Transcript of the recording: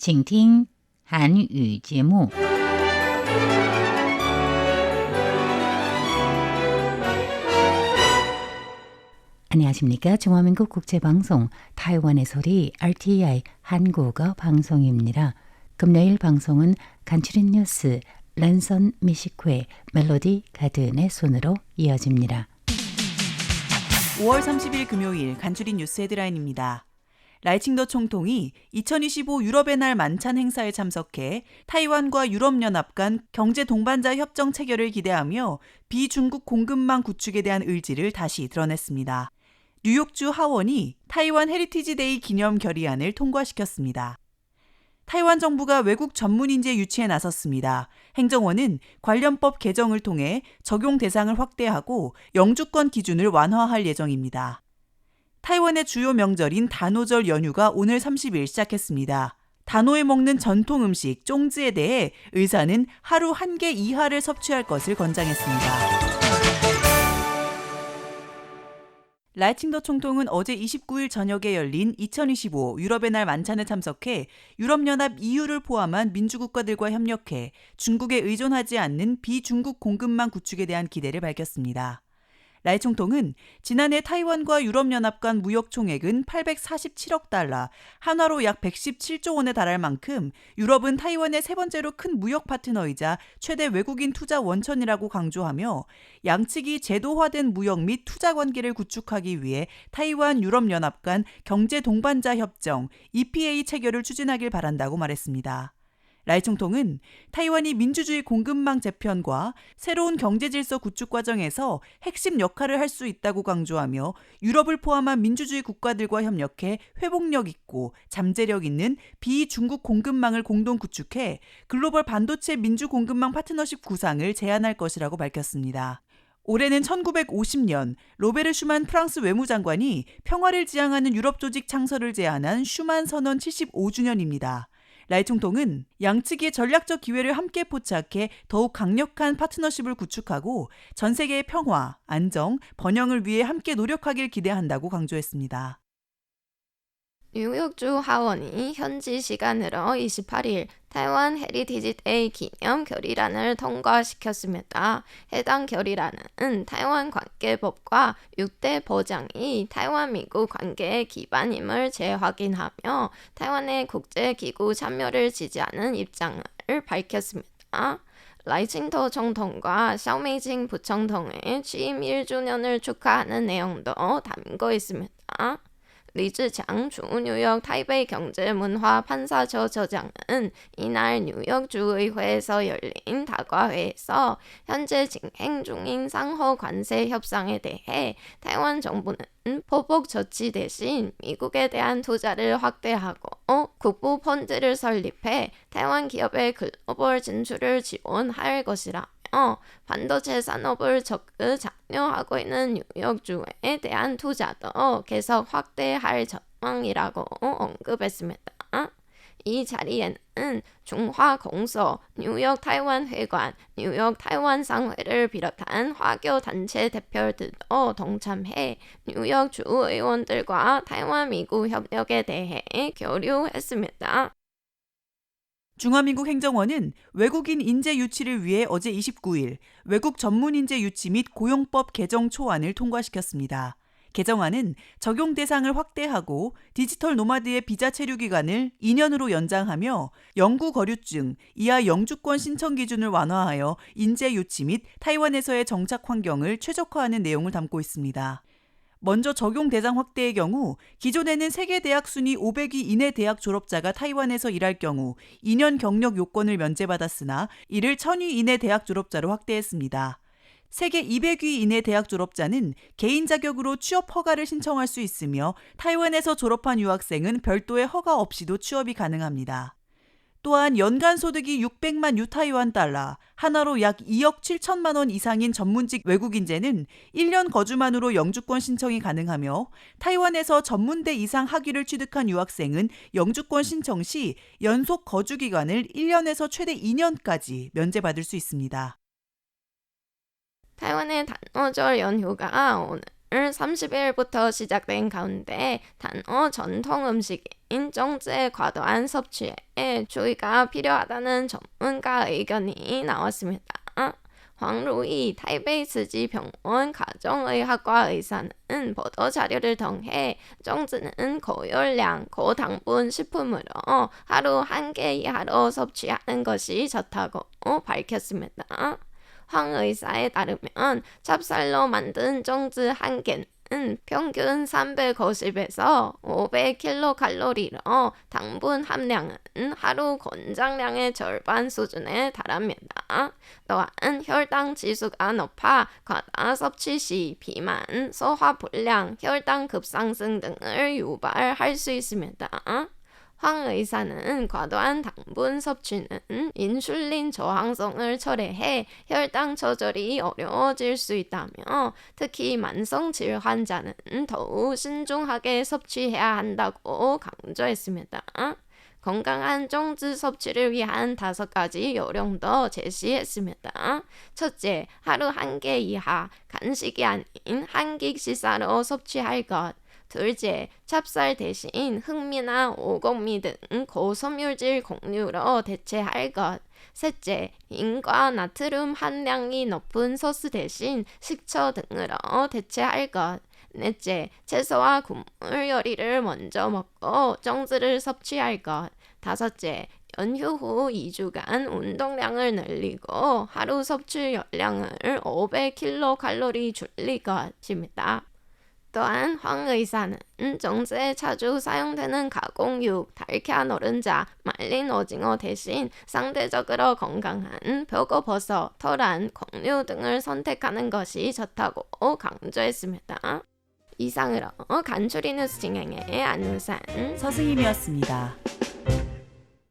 请听韩语节目。 안녕하십니까? 중화민국 국제방송 타이완의 소리 RTI 한국어 방송입니다. 금요일 방송은 간추린 뉴스 랜선 미식회 멜로디 가든의 손으로 이어집니다. 5월 30일 금요일 간추린 뉴스 헤드라인입니다. 라이칭더 총통이 2025 유럽의 날 만찬 행사에 참석해 타이완과 유럽연합 간 경제 동반자 협정 체결을 기대하며 비중국 공급망 구축에 대한 의지를 다시 드러냈습니다. 뉴욕주 하원이 타이완 헤리티지 데이 기념 결의안을 통과시켰습니다. 타이완 정부가 외국 전문 인재 유치에 나섰습니다. 행정원은 관련법 개정을 통해 적용 대상을 확대하고 영주권 기준을 완화할 예정입니다. 타이완의 주요 명절인 단오절 연휴가 오늘 30일 시작했습니다. 단오에 먹는 전통 음식 쫑즈에 대해 의사는 하루 1개 이하를 섭취할 것을 권장했습니다. 라이칭더 총통은 어제 29일 저녁에 열린 2025 유럽의 날 만찬에 참석해 유럽연합 EU를 포함한 민주국가들과 협력해 중국에 의존하지 않는 비중국 공급망 구축에 대한 기대를 밝혔습니다. 라이 총통은 지난해 타이완과 유럽연합 간 무역 총액은 847억 달러, 한화로 약 117조 원에 달할 만큼 유럽은 타이완의 세 번째로 큰 무역 파트너이자 최대 외국인 투자 원천이라고 강조하며 양측이 제도화된 무역 및 투자 관계를 구축하기 위해 타이완 유럽연합 간 경제 동반자 협정 EPA 체결을 추진하길 바란다고 말했습니다. 라이 총통은 타이완이 민주주의 공급망 재편과 새로운 경제 질서 구축 과정에서 핵심 역할을 할 수 있다고 강조하며 유럽을 포함한 민주주의 국가들과 협력해 회복력 있고 잠재력 있는 비중국 공급망을 공동 구축해 글로벌 반도체 민주 공급망 파트너십 구상을 제안할 것이라고 밝혔습니다. 올해는 1950년 로베르 슈만 프랑스 외무장관이 평화를 지향하는 유럽 조직 창설을 제안한 슈만 선언 75주년입니다. 라이 총통은 양측이 전략적 기회를 함께 포착해 더욱 강력한 파트너십을 구축하고 전 세계의 평화, 안정, 번영을 위해 함께 노력하길 기대한다고 강조했습니다. 뉴욕주 하원이 현지 시간으로 28일 타이완 헤리티지 데이 기념 결의안을 통과시켰습니다. 해당 결의안은 타이완 관계법과 6대 보장이 타이완 미국 관계의 기반임을 재확인하며 타이완의 국제기구 참여를 지지하는 입장을 밝혔습니다. 라이칭더 총통과 샤오메이징 부총통의 취임 1주년을 축하하는 내용도 담고 있습니다. 리즈장 주 뉴욕 타이베이 경제문화판사처 저장은 이날 뉴욕 주의회에서 열린 다과회에서 현재 진행 중인 상호 관세 협상에 대해 타이완 정부는 보복 조치 대신 미국에 대한 투자를 확대하고 국부 펀드를 설립해 타이완 기업의 글로벌 진출을 지원할 것이라 반도체 산업을 적극 장려하고 있는 뉴욕주에 대한 투자도 계속 확대할 전망이라고 언급했습니다. 이 자리에는 중화공소, 뉴욕 타이완 회관, 뉴욕 타이완 상회를 비롯한 화교 단체 대표들도 동참해 뉴욕 주의원들과 타이완 미국 협력에 대해 교류했습니다. 중화민국 행정원은 외국인 인재 유치를 위해 어제 29일 외국 전문 인재 유치 및 고용법 개정 초안을 통과시켰습니다. 개정안은 적용 대상을 확대하고 디지털 노마드의 비자 체류 기간을 2년으로 연장하며 영구 거류증, 이하 영주권 신청 기준을 완화하여 인재 유치 및 타이완에서의 정착 환경을 최적화하는 내용을 담고 있습니다. 먼저 적용 대상 확대의 경우 기존에는 세계 대학 순위 500위 이내 대학 졸업자가 타이완에서 일할 경우 2년 경력 요건을 면제받았으나 이를 1000위 이내 대학 졸업자로 확대했습니다. 세계 200위 이내 대학 졸업자는 개인 자격으로 취업 허가를 신청할 수 있으며 타이완에서 졸업한 유학생은 별도의 허가 없이도 취업이 가능합니다. 또한 연간 소득이 600만 유타이완 달러, 한화로 약 2억 7천만 원 이상인 전문직 외국 인재는 1년 거주만으로 영주권 신청이 가능하며 타이완에서 전문대 이상 학위를 취득한 유학생은 영주권 신청 시 연속 거주 기간을 1년에서 최대 2년까지 면제받을 수 있습니다. 타이완의 단오절 연휴가 오늘 3월 30일부터 시작된 가운데 단어 전통 음식인 粽子의 과도한 섭취에 주의가 필요하다는 전문가 의견이 나왔습니다. 황루이 타이베이慈济 병원 가정의학과 의사는 보도 자료를 통해 粽子는 고열량, 고당분 식품으로 하루 1개 이하로 섭취하는 것이 좋다고 밝혔습니다. 황 의사에 따르면 찹쌀로 만든 粽子 1개는 평균 350에서 500kcal로 당분 함량은 하루 권장량의 절반 수준에 달합니다. 또한 혈당 지수가 높아 과다 섭취 시 비만, 소화불량, 혈당 급상승 등을 유발할 수 있습니다. 황 의사는 과도한 당분 섭취는 인슐린 저항성을 초래해 혈당 조절이 어려워질 수 있다며 특히 만성질 환자는 더욱 신중하게 섭취해야 한다고 강조했습니다. 건강한 粽子 섭취를 위한 5가지 요령도 제시했습니다. 첫째, 하루 1개 이하 간식이 아닌 한끼 식사로 섭취할 것. 둘째, 찹쌀 대신 흑미나 오곡미 등 고섬유질 곡류로 대체할 것. 셋째, 인과 나트륨 함량이 높은 소스 대신 식초 등으로 대체할 것. 넷째, 채소와 국물 요리를 먼저 먹고 粽子를 섭취할 것. 다섯째, 연휴 후 2주간 운동량을 늘리고 하루 섭취 열량을 500kcal 줄일 것입니다. 또한 황 의사는 粽子에 자주 사용되는 가공육, 달걀 노른자, 말린 오징어 대신 상대적으로 건강한 표고버섯, 토란, 곡류 등을 선택하는 것이 좋다고 강조했습니다. 이상으로 간추리 뉴스 진행의 안유산 서승임이었습니다.